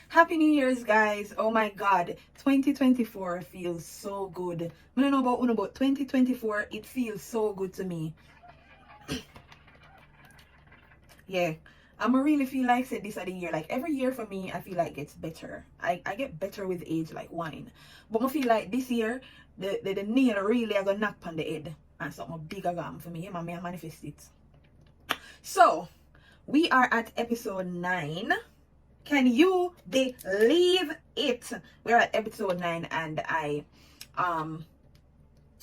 Happy New Year's, guys. Oh my God. 2024 feels so good. I don't know about Uno, but 2024, it feels so good to me. Yeah. I'ma really feel like said this of the year. Like every year for me, I feel like it gets better. I get better with age like wine. But I feel like this year, the nail really I gonna knock on the head. And something bigger gone for me. Yeah, man, I manifest it. So we are at episode 9. Can you believe it? We're at episode 9 and I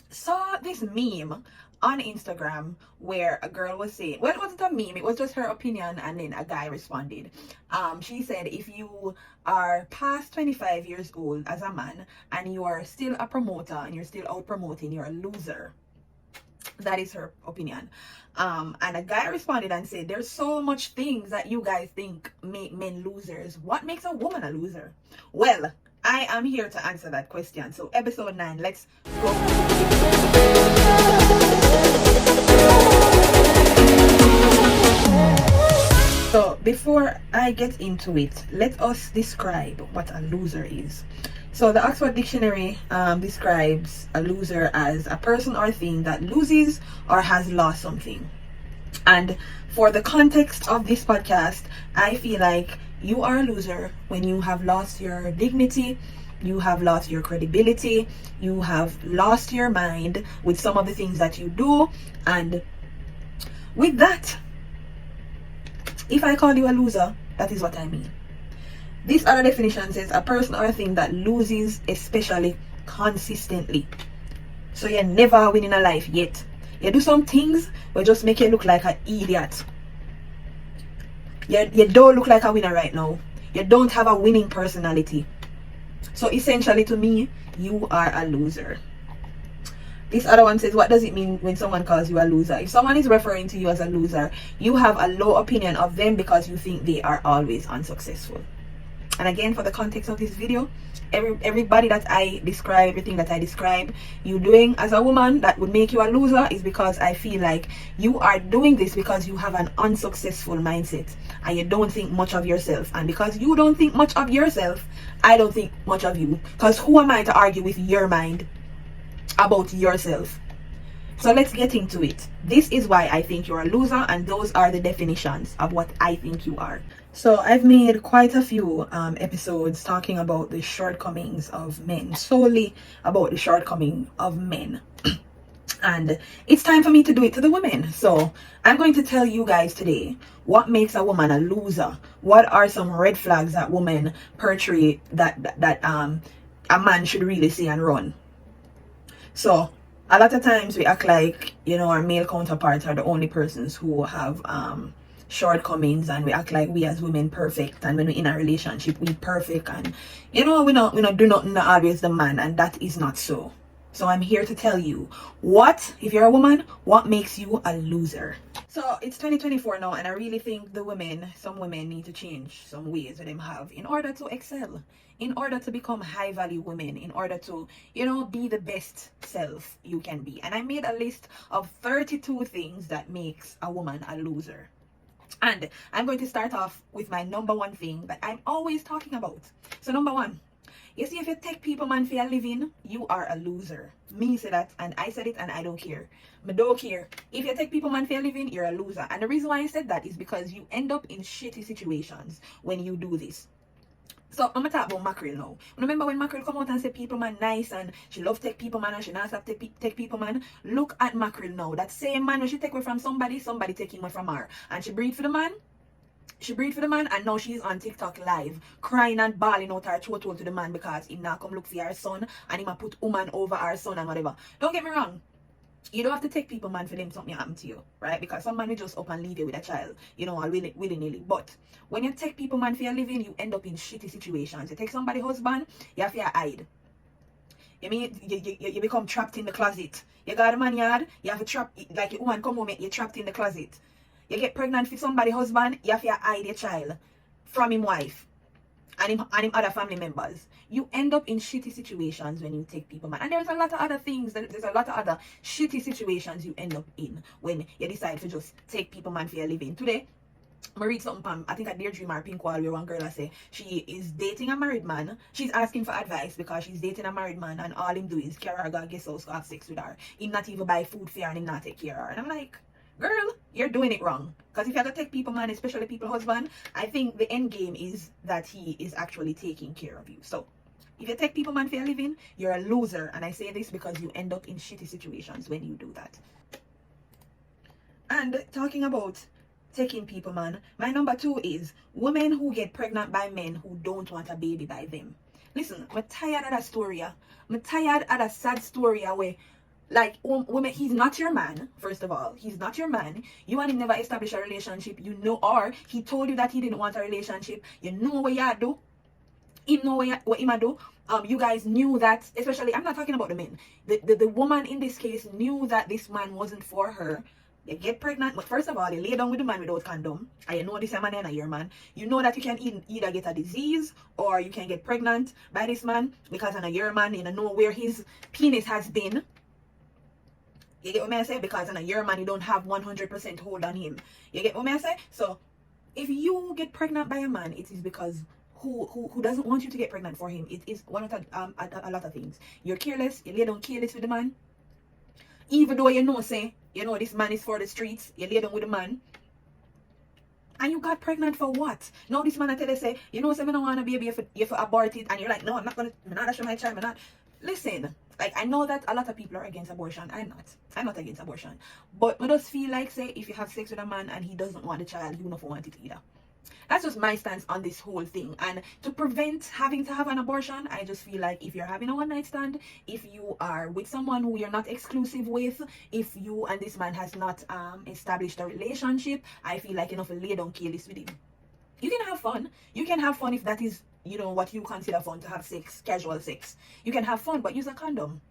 saw this meme on Instagram where a girl was saying, well, it wasn't a meme, it was just her opinion, and then a guy responded. She said, if you are past 25 years old as a man and you are still a promoter and you're still out promoting, you're a loser. That is her opinion. And a guy responded and said, there's so much things that you guys think make men losers. What makes a woman a loser? Well, I am here to answer that question. So episode 9, let's go. So before I get into it, let us describe what a loser is. So the Oxford Dictionary describes a loser as a person or thing that loses or has lost something. And for the context of this podcast, I feel like you are a loser when you have lost your dignity, you have lost your credibility, you have lost your mind with some of the things that you do. And with that, if I call you a loser, that is what I mean. This other definition says a person or a thing that loses, especially consistently. So you never win in a life yet. You do some things will just make you look like an idiot. You don't look like a winner right now. You don't have a winning personality. So essentially to me, you are a loser. This other one says, what does it mean when someone calls you a loser? If someone is referring to you as a loser, you have a low opinion of them because you think they are always unsuccessful. And again, for the context of this video, everybody that I describe, everything that I describe you doing as a woman that would make you a loser is because I feel like you are doing this because you have an unsuccessful mindset and you don't think much of yourself. And because you don't think much of yourself, I don't think much of you. Because who am I to argue with your mind about yourself? So let's get into it. This is why I think you're a loser, and those are the definitions of what I think you are. So I've made quite a few episodes talking about the shortcomings of men, solely about the shortcoming of men. And it's time for me to do it to the women. So I'm going to tell you guys today what makes a woman a loser. What are some red flags that women portray that a man should really see and run. So a lot of times we act like, our male counterparts are the only persons who have shortcomings, and we act like we as women perfect, and when we're in a relationship we perfect, and we not do nothing to always the man, and that is not so. So I'm here to tell you what, if you're a woman, what makes you a loser. So it's 2024 now, and I really think some women need to change some ways that they have in order to excel, in order to become high value women, in order to, be the best self you can be. And I made a list of 32 things that makes a woman a loser. And I'm going to start off with my number one thing that I'm always talking about. So number one, you see, if you take people man for a living, you are a loser. Me say that, and I said it, and I don't care. I don't care. If you take people man for a living, you're a loser. And the reason why I said that is because you end up in shitty situations when you do this. So I'm gonna talk about Mackerel now. Remember when Mackerel come out and say people man nice and she love take people man and she not stop take people man? Look at Mackerel now. That same man when she take away from somebody take him away from her. And she breed for the man. And now she's on TikTok live crying and bawling out her throat to the man because he not come look for her son and he might put woman over her son and whatever. Don't get me wrong. You don't have to take people man for them something happen to you, right? Because some man will just up and leave you with a child, all willy-nilly. But when you take people man for your living, you end up in shitty situations. You take somebody husband, you have to hide. You mean you become trapped in the closet. You got a man yard, you have to trap, like your woman come home, you're trapped in the closet. You get pregnant with somebody husband, you have to hide your child from him wife and him other family members. You end up in shitty situations when you take people man. And there's a lot of other things, there's a lot of other shitty situations you end up in when you decide to just take people man for your living. Today, I read something from, I think a Dear Dreamer Pink Wall, where one girl I say she is dating a married man. She's asking for advice because she's dating a married man and all him do is carry her go guest house to have sex with her. Him not even buy food for her and him not take care of her. And I'm like, girl, you're doing it wrong. Because if you have to take people man, especially people husband, I think the end game is that he is actually taking care of you. So if you take people man for a living, you're a loser. And I say this because you end up in shitty situations when you do that. And talking about taking people man, my number 2 is women who get pregnant by men who don't want a baby by them. Listen, I'm tired of that story. I'm tired of that sad story where, like, women, he's not your man. First of all, he's not your man. You and him never established a relationship, you know, or he told you that he didn't want a relationship. You know what you do. Him know what him do. You guys knew that, especially, I'm not talking about the men. The woman in this case knew that this man wasn't for her. You get pregnant, but first of all, you lay down with the man without condom, and you know this man and your man. You know that you can either get a disease or you can get pregnant by this man because I your man, you know where his penis has been. You get what I say? Because I your man, you don't have 100% hold on him. You get what I say? So if you get pregnant by a man, it is because who doesn't want you to get pregnant for him. It is one of the, a lot of things. You're careless. You lay down careless with the man. Even though you know, say, you know, this man is for the streets, you lay down with the man, and you got pregnant for what? Now this man I tell you, say, you know, say, I don't want a baby if you abort it, and you're like, no, I'm not show my child, I'm not. Listen, like, I know that a lot of people are against abortion. I'm not against abortion, but I just feel like, say, if you have sex with a man and he doesn't want the child, you don't want it either. That's just my stance on this whole thing. And to prevent having to have an abortion, I just feel like if you're having a one-night stand, if you are with someone who you're not exclusive with, if you and this man has not established a relationship, I feel like enough to lay down careless with him. You can have fun. You can have fun if that is, you know, what you consider fun, to have sex, casual sex. You can have fun, but use a condom.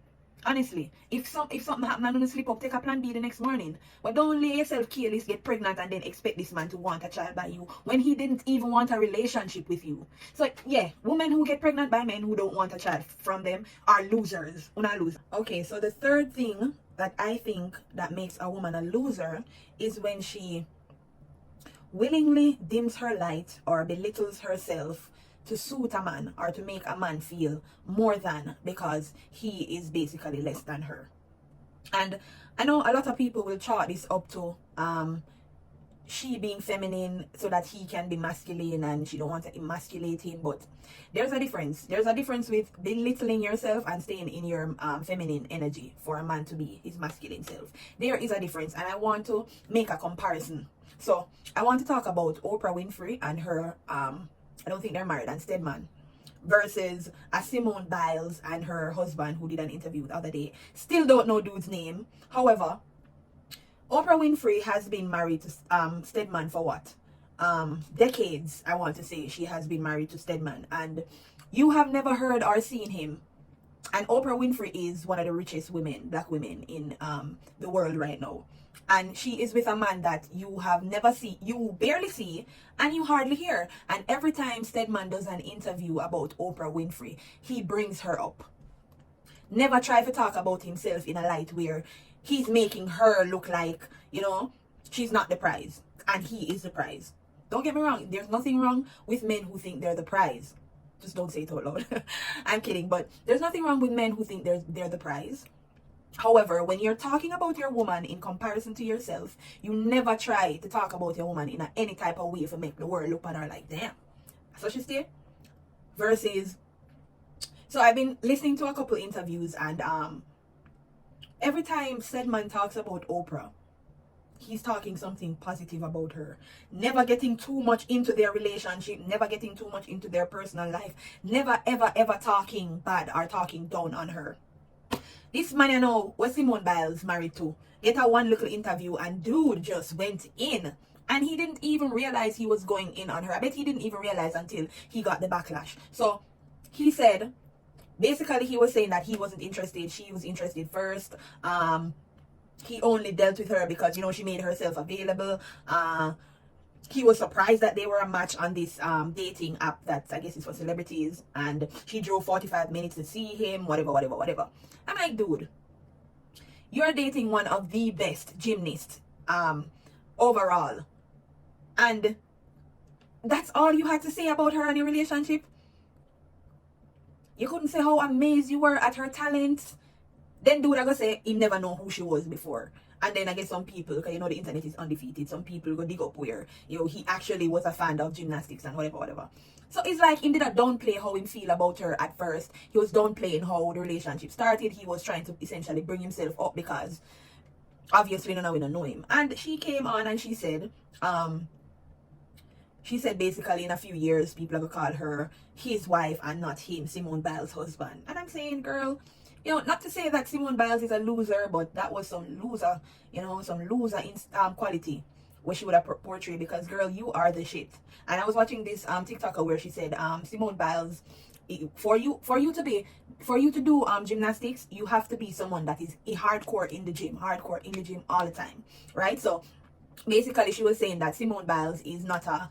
Honestly, if something happen and don't sleep up, take a plan B the next morning. But don't lay yourself careless, get pregnant, and then expect this man to want a child by you when he didn't even want a relationship with you. So yeah, women who get pregnant by men who don't want a child from them are losers. Una loser. Okay, so the third thing that I think that makes a woman a loser is when she willingly dims her light or belittles herself to suit a man or to make a man feel more than, because he is basically less than her. And I know a lot of people will chalk this up to she being feminine so that he can be masculine and she don't want to emasculate him. But there's a difference. There's a difference with belittling yourself and staying in your feminine energy for a man to be his masculine self. There is a difference, and I want to make a comparison. So I want to talk about Oprah Winfrey and her I don't think they're married, and Stedman, versus a Simone Biles and her husband, who did an interview the other day. Still don't know dude's name. However, Oprah Winfrey has been married to Stedman for what? Decades, I want to say. She has been married to Stedman, and you have never heard or seen him. And Oprah Winfrey is one of the richest women, black women in the world right now. And she is with a man that you have never seen, you barely see, and you hardly hear. And every time Stedman does an interview about Oprah Winfrey, he brings her up. Never try to talk about himself in a light where he's making her look like, you know, she's not the prize and he is the prize. Don't get me wrong, there's nothing wrong with men who think they're the prize. Just don't say it out loud. I'm kidding, but there's nothing wrong with men who think they're the prize. However, when you're talking about your woman in comparison to yourself, you never try to talk about your woman in any type of way to make the world look at her like, damn, so she stay. Versus, so I've been listening to a couple interviews, and every time Stedman talks about Oprah, he's talking something positive about her. Never getting too much into their relationship, never getting too much into their personal life, never ever talking bad or talking down on her. This man, you know, was Simone Biles married to, get a one little interview and dude just went in. And he didn't even realize he was going in on her. I bet he didn't even realize until he got the backlash. So he said, basically he was saying that he wasn't interested. She was interested first. He only dealt with her because, you know, she made herself available. He was surprised that they were a match on this dating app that I guess is for celebrities, and she drove 45 minutes to see him, whatever. I'm like, dude, you're dating one of the best gymnasts overall. And that's all you had to say about her and your relationship? You couldn't say how amazed you were at her talent? Then dude I go say he never know who she was before. And then I guess some people, because you know the internet is undefeated, some people go dig up where, you know, he actually was a fan of gymnastics and whatever. So it's like he did not downplay how he feel about her at first. He was downplaying how the relationship started. He was trying to essentially bring himself up because obviously none of we don't know him. And she came on and she said basically in a few years people are gonna call her his wife and not him, Simone Biles' husband. And I'm saying, girl, you know, not to say that Simone Biles is a loser, but that was some loser, you know, some loser in quality what she would have portrayed, because girl, you are the shit. And I was watching this TikToker where she said Simone Biles, for you to do gymnastics, you have to be someone that is hardcore in the gym all the time, right? So basically she was saying that Simone Biles is not a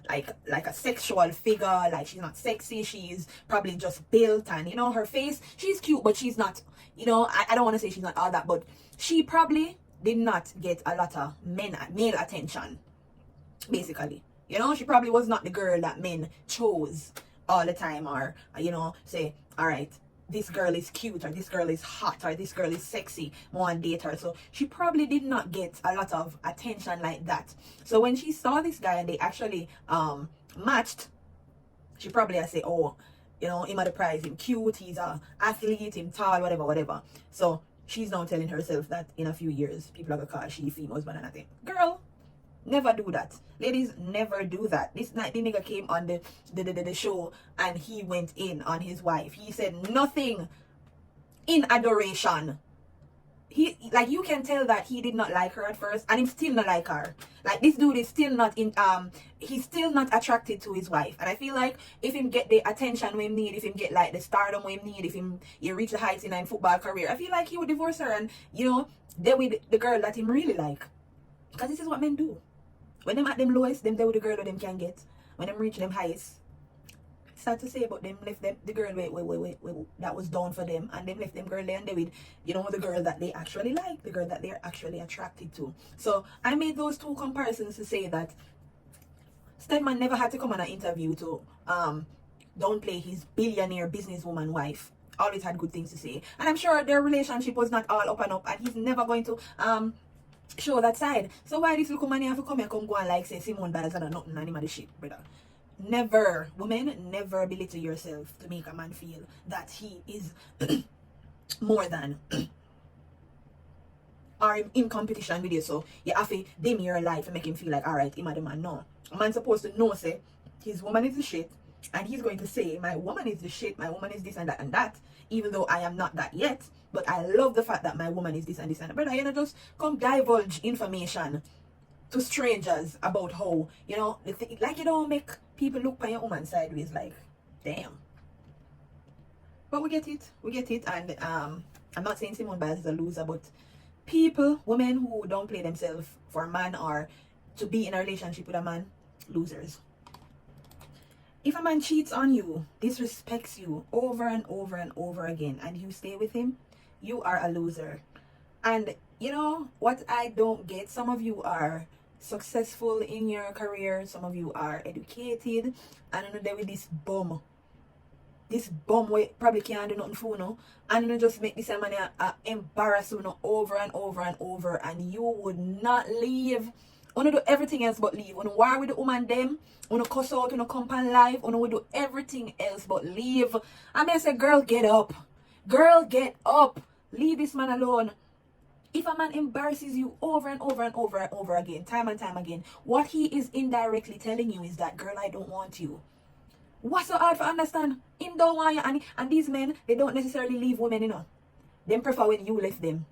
like a sexual figure, like she's not sexy, she's probably just built, and you know, her face, she's cute, but she's not, you know, I don't want to say she's not all that, but she probably did not get a lot of male attention, basically. You know, she probably was not the girl that men chose all the time, or you know, say, all right, this girl is cute, or this girl is hot, or this girl is sexy, want to date her. So she probably did not get a lot of attention like that. So when she saw this guy and they actually matched, she probably say, oh, you know, him at the prize, him cute, he's a athlete, him tall, whatever. So she's now telling herself that in a few years people are gonna call she female husband, and I think, girl, never do that. Ladies, never do that. This night the nigga came on the show and he went in on his wife. He said nothing in adoration. He, like, you can tell that he did not like her at first, and he's still not like her. Like, this dude is still not in he's still not attracted to his wife. And I feel like if him get the attention we need, if him get like the stardom we need, if him you reach the heights in a football career, I feel like he would divorce her and, you know, there with the girl that him really like. Because this is what men do. When them at them lowest, them there with the girl that them can get. When them reach them highest, sad to say, but them left them the girl wait, that was done for them, and them left them girl there and they with, you know, the girl that they actually like, the girl that they're actually attracted to. So I made those two comparisons to say that Stedman never had to come on an interview to downplay his billionaire businesswoman wife. Always had good things to say, and I'm sure their relationship was not all up and up, and he's never going to show that side. So why this little man have to come here, come go and like say Simone Biles and nothing and him the shit, brother? Never, women, never belittle yourself to make a man feel that he is more than or in competition with you. So you have to dim your life and make him feel like, alright, him and the man. No. A man's supposed to know, say, his woman is the shit, and he's going to say, my woman is the shit, my woman is this and that, even though I am not that yet. But I love the fact that my woman is this and this and that. Brother, you know, just come divulge information to strangers about how, you know, like, you don't make people look on your woman sideways like, damn. But we get it, and I'm not saying Simone Biles is a loser, but people, women who don't play themselves for a man or to be in a relationship with a man, losers. If a man cheats on you, disrespects you over and over again, and you stay with him, you are a loser. And you know what I don't get? Some of you are successful in your career, some of you are educated, and you know, with this bum we probably can't do nothing for you know, and you just make this man embarrass you know, over and over, and you would not leave. You do everything else but leave. You war with the woman them, you cuss out, you come on live, you will do everything else but leave. I mean, I say, girl, get up, leave this man alone. If a man embarrasses you over and over again, time and time again, what he is indirectly telling you is that, girl, I don't want you. What's so hard to understand? Him don't want you, and these men, they don't necessarily leave women, you know. Them prefer when you left them.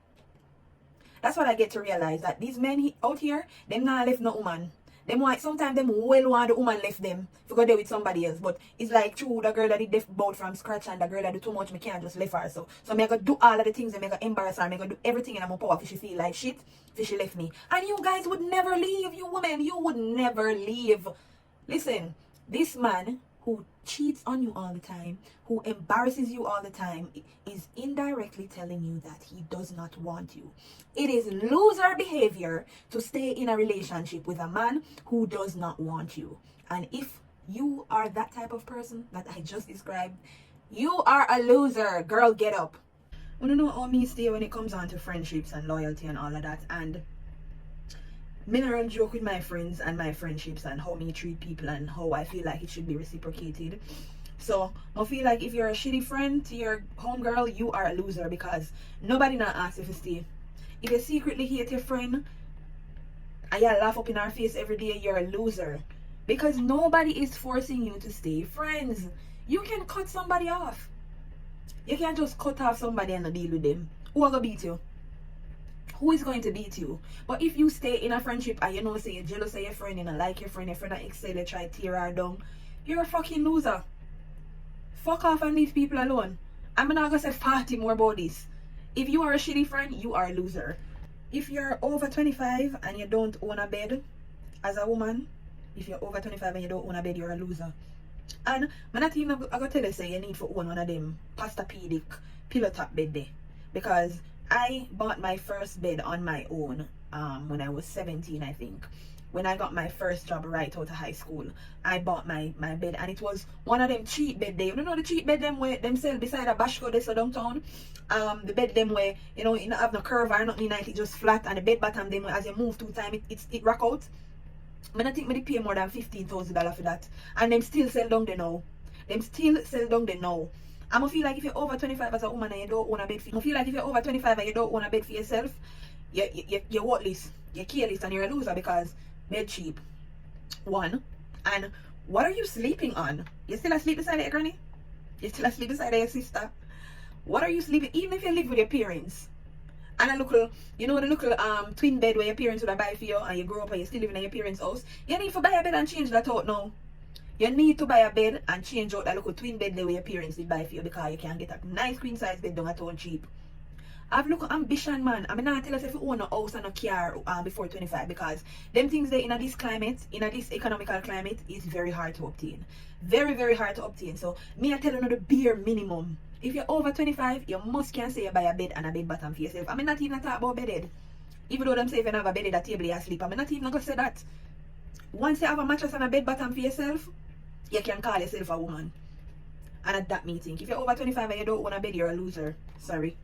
That's what I get to realize, that these men out here, them not left no woman. Them want, sometimes them well want the woman left them to go there with somebody else. But it's like true, the girl that did deaf bout from scratch and the girl that do too much, me can't just left her. So I'm gonna do all of the things, I'm gonna embarrass her, I'm gonna do everything in my power if she feel like shit, if she left me. And you guys would never leave, you women, you would never leave. Listen, this man who cheats on you all the time, who embarrasses you all the time, is indirectly telling you that he does not want you. It is loser behavior to stay in a relationship with a man who does not want you. And if you are that type of person that I just described, you are a loser. Girl, get up. I don't know how me stay when it comes on to friendships and loyalty and all of that. And mineral joke with my friends and my friendships and how me treat people and how I feel like it should be reciprocated. So I feel like if you're a shitty friend to your homegirl, you are a loser, because nobody not asks if you stay. If you secretly hate your friend and you laugh up in her face every day, you're a loser, because nobody is forcing you to stay friends. You can cut somebody off. You can't just cut off somebody and not deal with them. Who are gonna beat you? Who is going to beat you? But if you stay in a friendship and you know, say you're jealous of your friend, you don't like your friend not excel, you try to tear her down, you're a fucking loser. Fuck off and leave people alone. I'm not gonna say 40 more about this. If you are a shitty friend, you are a loser. If you're over 25 and you don't own a bed as a woman, if you're over 25 and you don't own a bed, you're a loser. And I'm not even gonna tell you, say you need to own one of them Pastapedic pillow top bed there, because I bought my first bed on my own when I was 17, I think. When I got my first job right out of high school, I bought my bed, and it was one of them cheap bed there. You know the cheap bed them where them sell beside a Bashko there, so downtown. The bed them where, you know, it not have no curve or nothing like it, just flat, and the bed bottom them as you move 2 times it rock out. I don't think me pay more than $15,000 for that. And them still sell down there now. Them still sell down there now. I'm gonna feel like if you're over 25 as a woman and you don't own a bed for, I feel like if you're over 25 and you don't own a bed for yourself, you're worthless, you're careless, and you're a loser, because bed cheap. One. And what are you sleeping on? You still asleep beside your granny? You still asleep beside your sister? What are you sleeping? Even if you live with your parents, and a little, you know, the little twin bed where your parents would have buy for you, and you grow up and you're still living in your parents' house, you need to buy a bed and change that out now. You need to buy a bed and change out that little twin bed the way your parents did buy for you, because you can get a nice queen size bed down at all cheap. I've looked at ambition, man. I'm not tell us if you own a house and a car before 25, because them things there in this climate, in this economical climate, is very hard to obtain. Very, very hard to obtain. So me I tell you the bare minimum. If you're over 25, you must can say you buy a bed and a bed bottom for yourself. I'm not even talk about bedded. Even though them say if you have a bed at a table you sleep, I'm not even gonna say that. Once you have a mattress and a bed bottom for yourself, you can call yourself a woman. And at that meeting, if you're over 25 and you don't own a bed, you're a loser. Sorry.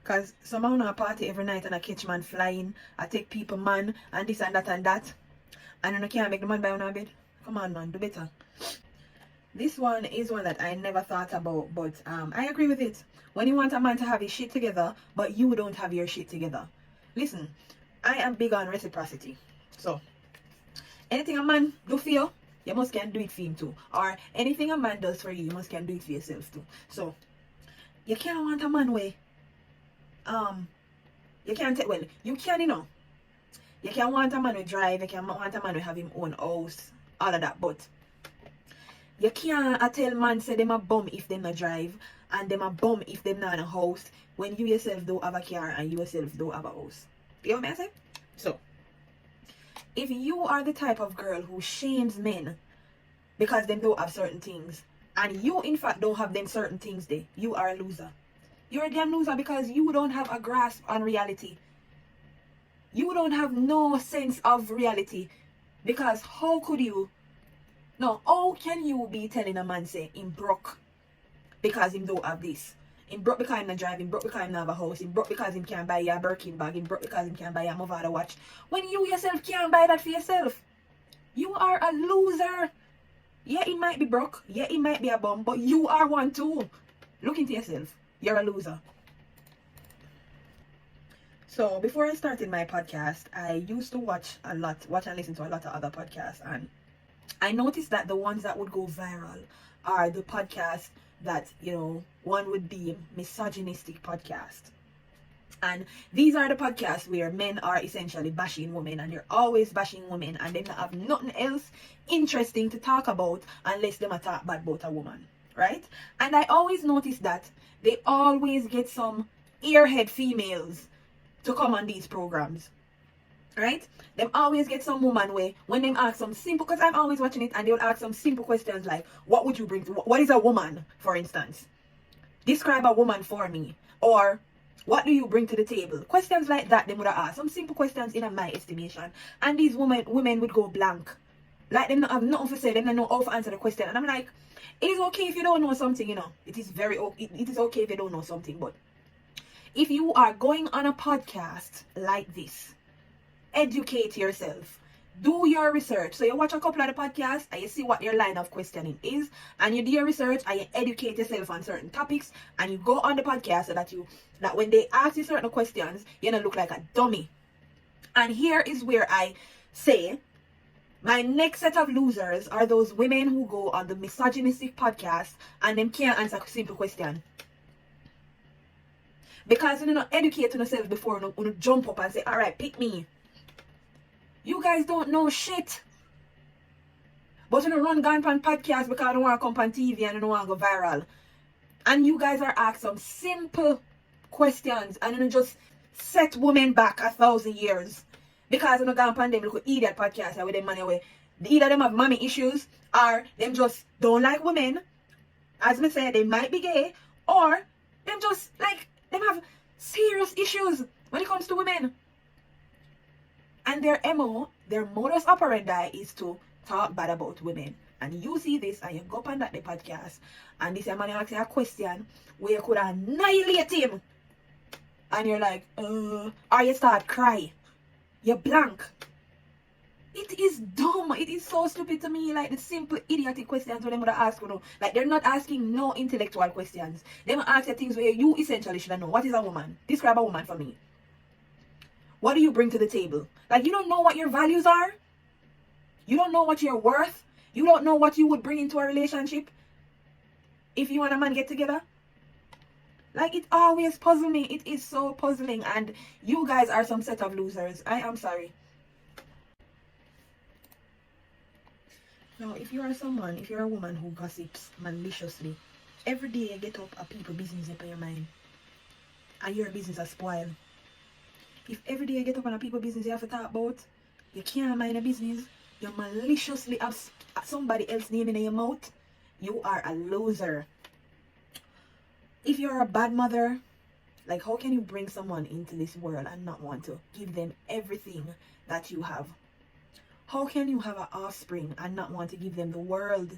Because somehow on a party every night and I catch man flying, I take people man and this and that and that, and I can't make the man buy on a bed. Come on, man, do better. This one is one that I never thought about, but I agree with it. When you want a man to have his shit together, but you don't have your shit together. Listen, I am big on reciprocity. So, anything a man do for you, you must can do it for him too. Or anything a man does for you, you must can do it for yourself too. So, you can't want a man where, you can't take, well, you can, you know. You can want a man to drive, you can want a man to have his own house, all of that, but you can't tell man say them a bum if them not drive, and them a bum if them not in a house, when you yourself don't have a car and you yourself don't have a house. You know what I say? So, if you are the type of girl who shames men because them don't have certain things, and you in fact don't have them certain things there, you are a loser. You're a damn loser, because you don't have a grasp on reality. You don't have no sense of reality, because how could you, no, how can you be telling a man say him broke because him don't have this? Him broke because him not drive, him broke because him not have a house, him broke because him can't buy a Birkin bag, him broke because him can't buy a Movada watch, when you yourself can't buy that for yourself. You are a loser. Yeah, he might be broke, yeah, he might be a bum, but you are one too. Look into yourself. You're a loser. So before I started my podcast, I used to watch and listen to a lot of other podcasts, and I noticed that the ones that would go viral are the podcasts that, you know, one would be misogynistic podcast. And these are the podcasts where men are essentially bashing women, and they're always bashing women, and they don't have nothing else interesting to talk about unless they talk bad about a woman, right? And I always notice that they always get some airhead females to come on these programs. right? Them always get some woman where when them ask some simple, because I'm always watching it, and they'll ask some simple questions like, what would you bring to, what is a woman, for instance? Describe a woman for me. Or what do you bring to the table? Questions like that they would have asked. Some simple questions in my estimation. And these women would go blank. Like them not have nothing to say, them not know how to answer the question. And I'm like, it is okay if you don't know something, you know. It is very it is okay if you don't know something. But if you are going on a podcast like this, educate yourself. Do your research. So you watch a couple of the podcasts and you see what your line of questioning is, and you do your research and you educate yourself on certain topics, and you go on the podcast so that when they ask you certain questions, you don't look like a dummy. And here is where I say my next set of losers are those women who go on the misogynistic podcast and them can't answer a simple question. Because you don't educate yourself before you jump up and say, all right, pick me. You guys don't know shit. But you don't run gun on podcast because I don't want to come on TV and I don't want to go viral. And you guys are asked some simple questions and you just set women back 1,000 years. Because you don't go on them little idiot podcast with them money away. Either them have mommy issues or them just don't like women. As I said, they might be gay. Or them just like, them have serious issues when it comes to women. And their MO, their modus operandi is to talk bad about women. And you see this and you go up on that the podcast and this man asks you a question where you could annihilate him. And you're like, or you start crying. You're blank. It is dumb. It is so stupid to me. Like the simple idiotic questions when they would ask you. Like they're not asking no intellectual questions. They will ask you things where you essentially should know. What is a woman? Describe a woman for me. What do you bring to the table? Like, you don't know what your values are. You don't know what you're worth. You don't know what you would bring into a relationship if you and a man get together. Like, it always puzzles me. It is so puzzling. And you guys are some set of losers. I am sorry. Now, if you are a woman who gossips maliciously, every day you get up a people business up in your mind. And your business is spoiled. If every day you get up on a people business you have to talk about, you can't mind a business, you maliciously have somebody else's name in your mouth, you are a loser. If you're a bad mother, like how can you bring someone into this world and not want to give them everything that you have? How can you have an offspring and not want to give them the world?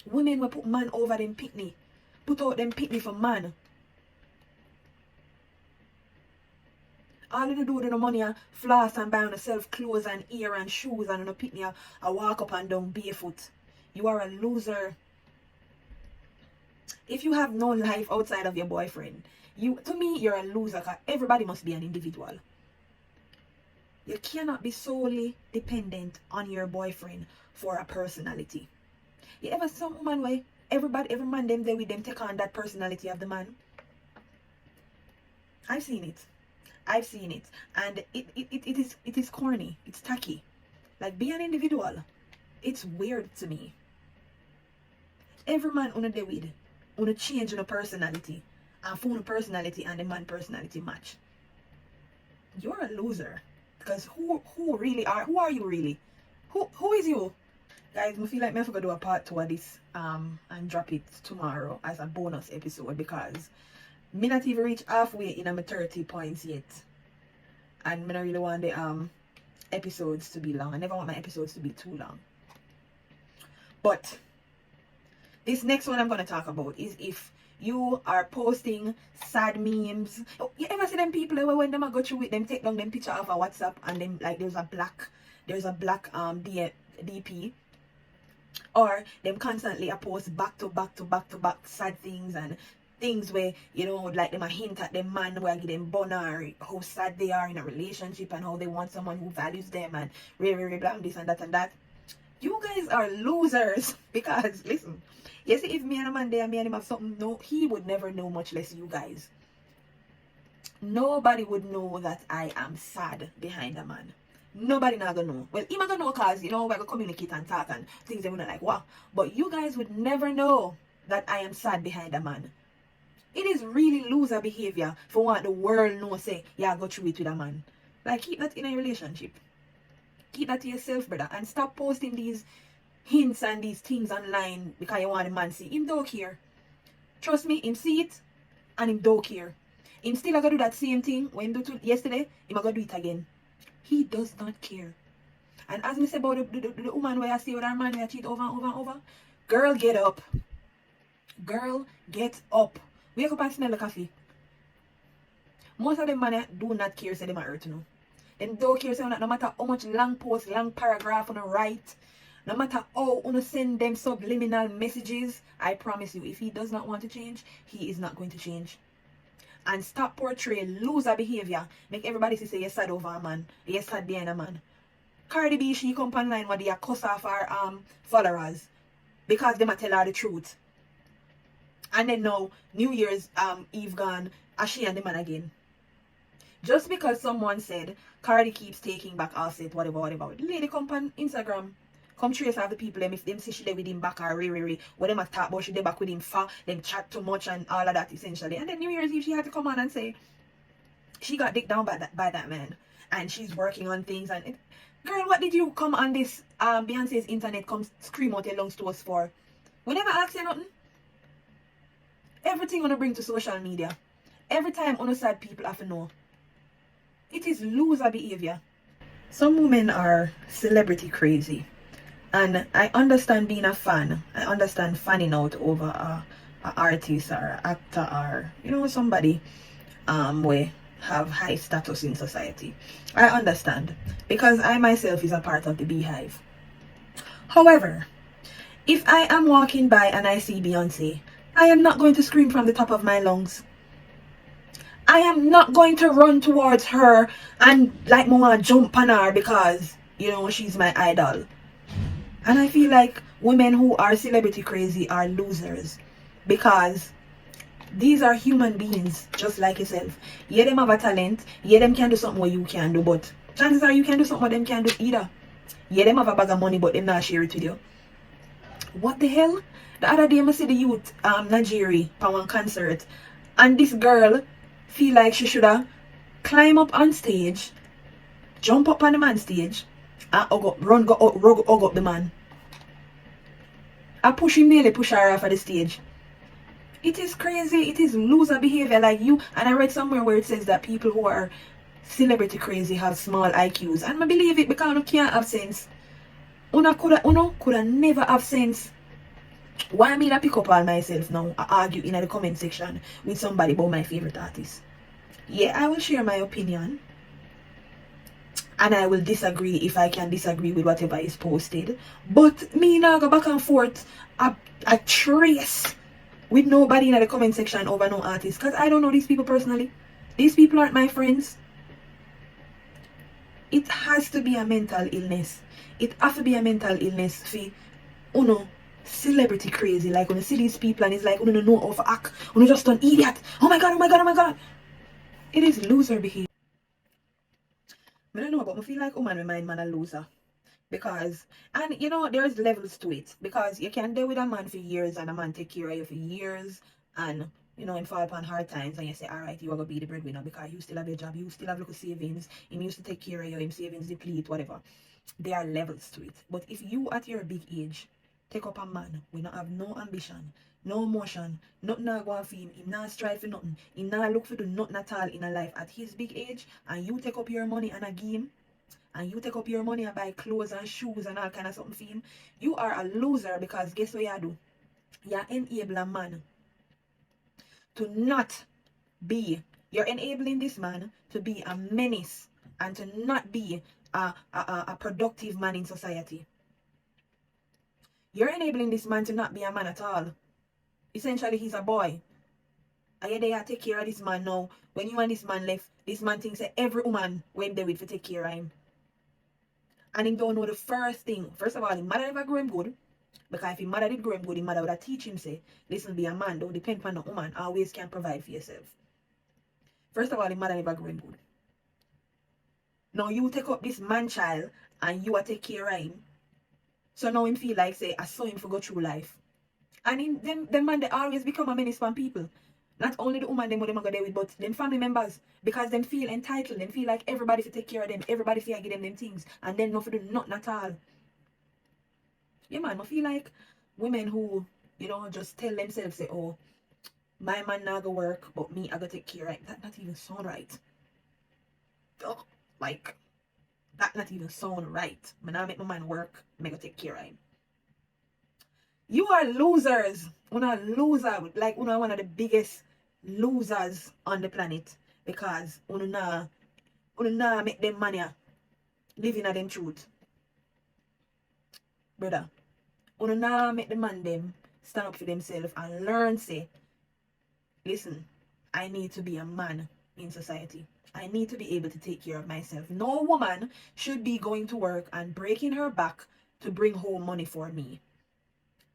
Women will put man over them pitney. Put out them pitney for man. All you do with the money are floss and buy on yourself clothes and ear and shoes and no pick me a walk up and down barefoot. You are a loser. If you have no life outside of your boyfriend, to me you're a loser because everybody must be an individual. You cannot be solely dependent on your boyfriend for a personality. You ever see some woman where every man them there with them take on that personality of the man? I've seen it. And it is corny. It's tacky. Like, be an individual. It's weird to me. Every man on a day with wanna change your personality and phone personality and the man personality match. You're a loser. Because who are you really? Who is you? Guys, I feel like I forgot to do a part 2 of this and drop it tomorrow as a bonus episode because me not even reach halfway in my 30 points yet. And I don't really want the episodes to be long. I never want my episodes to be too long. But this next one I'm going to talk about is if you are posting sad memes. You ever see them people where when them go through with them take down them picture of a WhatsApp and then like there's a black DP, or them constantly post back to back sad things and things where, you know, like them a hint at them man where give them boner, how sad they are in a relationship and how they want someone who values them and blah this and that and that. You guys are losers because listen, you see, if me and a man there, me and him have something, no, he would never know, much less you guys. Nobody would know that I am sad behind a man. Nobody not gonna know. Well, he not gonna know cause, you know, we're gonna communicate and talk and things they wouldn't like, wow. But you guys would never know that I am sad behind a man. It is really loser behavior for what the world know say, yeah, go through it with a man. Like, keep that in a relationship. Keep that to yourself, brother. And stop posting these hints and these things online because you want a man see. Him don't care. Trust me, him see it and him don't care. Him still gonna do that same thing when he do it yesterday, him gonna do it again. He does not care. And as me say about the woman where I stay with her man where I cheat over and over and over, girl, get up. Girl, get up. Wake up and smell the coffee. Most of them man do not care say them are hurt, you know. Them don't care say no matter how much long post, long paragraph on the write, no matter how you send them subliminal messages, I promise you, if he does not want to change, he is not going to change. And stop portray loser behavior. Make everybody say you're sad over a man, you're sad behind a man. Cardi B, she come online where they cuss off her followers because they might tell her the truth. And then now, New Year's Eve gone, and she and the man again. Just because someone said Cardi keeps taking back asset, whatever. The lady come on Instagram, come trace all the people them if them say she there with him back or what them a talk about she there back with him for, them chat too much and all of that essentially. And then New Year's Eve she had to come on and say she got dicked down by that man and she's working on things and girl, what did you come on this Beyonce's internet come scream out your lungs to us for? We never ask you nothing. Everything wanna bring to social media. Every time on sad people have to know. It is loser behavior. Some women are celebrity crazy. And I understand being a fan. I understand fanning out over a artist or actor or somebody where have high status in society. I understand. Because I myself is a part of the beehive. However, if I am walking by and I see Beyonce, I am not going to scream from the top of my lungs. I am not going to run towards her and like more jump on her because, she's my idol. And I feel like women who are celebrity crazy are losers because these are human beings just like yourself. Yeah, them have a talent. Yeah, them can do something what you can do, but chances are you can do something what them can do either. Yeah, them have a bag of money, but them not share it with you. What the hell? The other day I see the youth Nigeria for one concert and this girl feel like she should have climb up on stage, jump up on the man stage, and hug up the man. I push him nearly push her off of the stage. It is crazy. It is loser behavior like you. And I read somewhere where it says that people who are celebrity crazy have small IQs. And I believe it because you can't have sense. Una coulda never have sense. Why me not pick up on myself now? I argue in the comment section with somebody about my favorite artist. Yeah, I will share my opinion. And I will disagree if I can disagree with whatever is posted. But me now go back and forth a trace with nobody in the comment section over no artist. Because I don't know these people personally. These people aren't my friends. It has to be a mental illness. It has to be a mental illness for celebrity crazy. Like when you see these people and it's like don't know how to act. Just an idiot. Oh my god. It is loser behavior. I don't know, but I feel like woman remind man a loser. Because, and there's levels to it. Because you can deal with a man for years and a man take care of you for years. And, and fall upon hard times and you say, alright, you are going to be the breadwinner because you still have your job, you still have little savings. Him used to take care of you, him savings deplete, whatever. There are levels to it. But if you at your big age take up a man, we not have no ambition, no emotion, nothing not going for him not strive for nothing, he not look for do nothing at all in a life at his big age, and you take up your money and a game, and you take up your money and buy clothes and shoes and all kind of something for him, you are a loser because guess what you do? You enable a man to not be, you're enabling this man to be a menace and to not be a productive man in society. You're enabling this man to not be a man at all. Essentially, he's a boy. And you there take care of this man now. When you and this man left, this man thinks that every woman went there with to take care of him. And he don't know the first thing. First of all, his mother never grew him good. Because if his mother did grow him good, his mother would have teach him, say, listen, be a man, don't depend on a woman. Always can provide for yourself. First of all, his mother never grew him good. Now you take up this man child and you are take care of him. So now him feel like, say, I saw him for go through life. And them man, they always become a menace for people. Not only the woman them what them go there with, but them family members, because them feel entitled. Them feel like everybody to take care of them, everybody feel give them things, and then no for do nothing at all. Yeah, man, I feel like women who, just tell themselves, say, oh, my man not go work, but me I go take care of it. That not even sound right. Ugh, like, that not even sound right. Man, I make my man work, me go take care of him. You are losers. Una loser, like una one of the biggest losers on the planet, because una make them money living at them truth. Brother, una make the man them stand up for themselves and learn, say, listen, I need to be a man in society. I need to be able to take care of myself. No woman should be going to work and breaking her back to bring home money for me.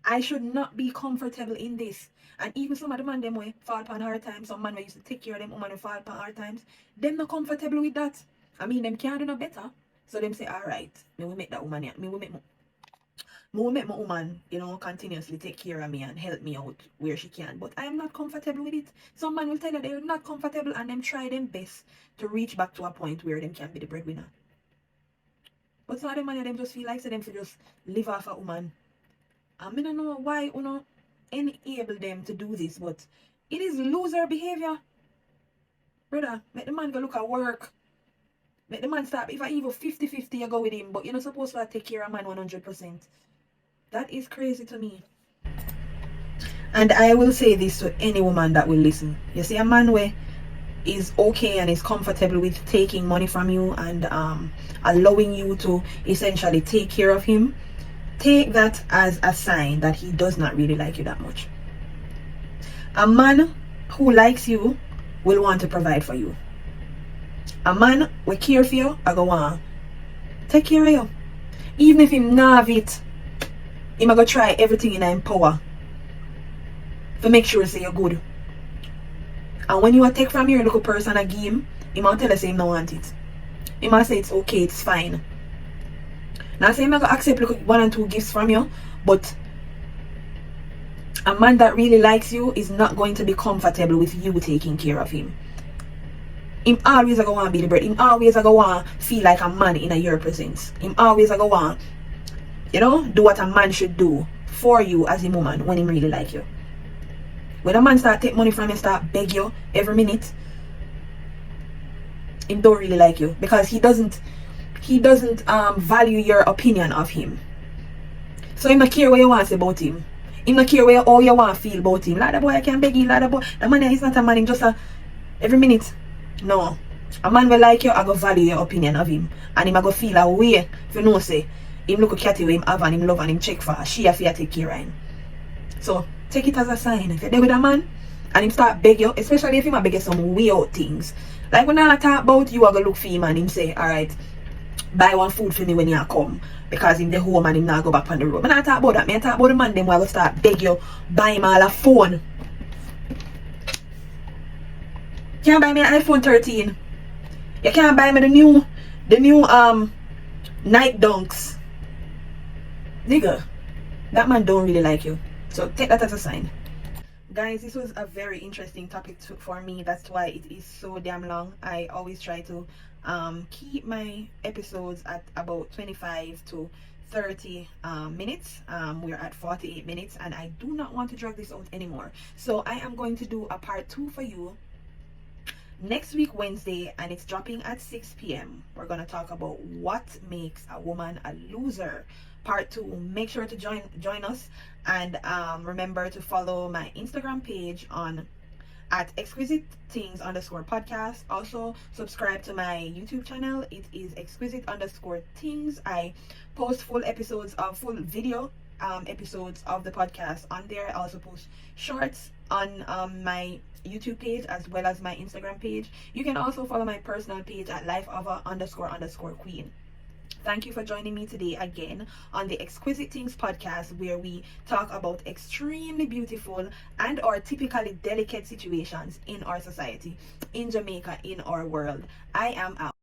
I should not be comfortable in this. And even some of the man them way fall upon hard times, some man way used to take care of them woman who fall upon hard times, them not comfortable with that. I mean, them can't do no better. So them say, alright, me will make that woman, me will make my woman, continuously take care of me and help me out where she can. But I am not comfortable with it. Some man will tell you they're not comfortable, and them try them best to reach back to a point where them can be the breadwinner. But some of them man, them just feel like so them to just live off a woman. I don't know why enable them to do this, but it is loser behavior. Brother, make the man go look at work. Make the man start, if I even 50-50 you go with him, but you're not supposed to take care of man 100%. That is crazy to me. And I will say this to any woman that will listen. You see, a man where is okay and is comfortable with taking money from you and allowing you to essentially take care of him, take that as a sign that he does not really like you that much. A man who likes you will want to provide for you. A man will care for you, I go want take care of you. Even if him not have it, him go try everything in him power to make sure say you're good. And when you take from your little person a game, him will tell you say him don't want it. Him will say it's okay, it's fine. Now say I'm not gonna accept like 1 and 2 gifts from you, but a man that really likes you is not going to be comfortable with you taking care of him. Him always gonna want to be the bread. Him always gonna want to feel like a man in your presence. Him always gonna want, do what a man should do for you as a woman when he really like you. When a man start take money from you, start beg you every minute, him don't really like you, because he doesn't value your opinion of him. So him not care what you want to say about him. Him not care how you want to feel about him. Like the boy I can beg him, like the boy. The man is not a man, him just every minute. No. A man will like you, I go value your opinion of him. And him I go feel a way if you know say him look a catty with him have and him love and him check for she have to take care of him. So take it as a sign. If you're there with a man and him start beg you, especially if him a beg you some weird things. Like when I talk about you, I go look for him and him say, alright, buy one food for me when you come, because him the home and him not go back on the road. But I talk about that. I talk about the man them who will start beg you, buy him all a phone. Can't buy me an iPhone 13. You can't buy me the new Nike Dunks. Nigga, that man don't really like you. So take that as a sign. Guys, this was a very interesting topic for me. That's why it is so damn long. I always try to keep my episodes at about 25 to 30 minutes. We're at 48 minutes and I do not want to drag this out anymore. So I am going to do a part 2 for you next week Wednesday, and it's dropping at 6 p.m. We're gonna talk about what makes a woman a loser, part 2. Make sure to join us, and remember to follow my Instagram page on at Exquisite Tingz _podcast. Also subscribe to my YouTube channel. It is Exquisite _Tingz. I post full video episodes of the podcast on there. I also post shorts on my YouTube page as well as my Instagram page. You can also follow my personal page at lifeover __ queen. Thank you for joining me today again on the Exquisite Tingz podcast, where we talk about extremely beautiful and or typically delicate situations in our society, in Jamaica, in our world. I am out.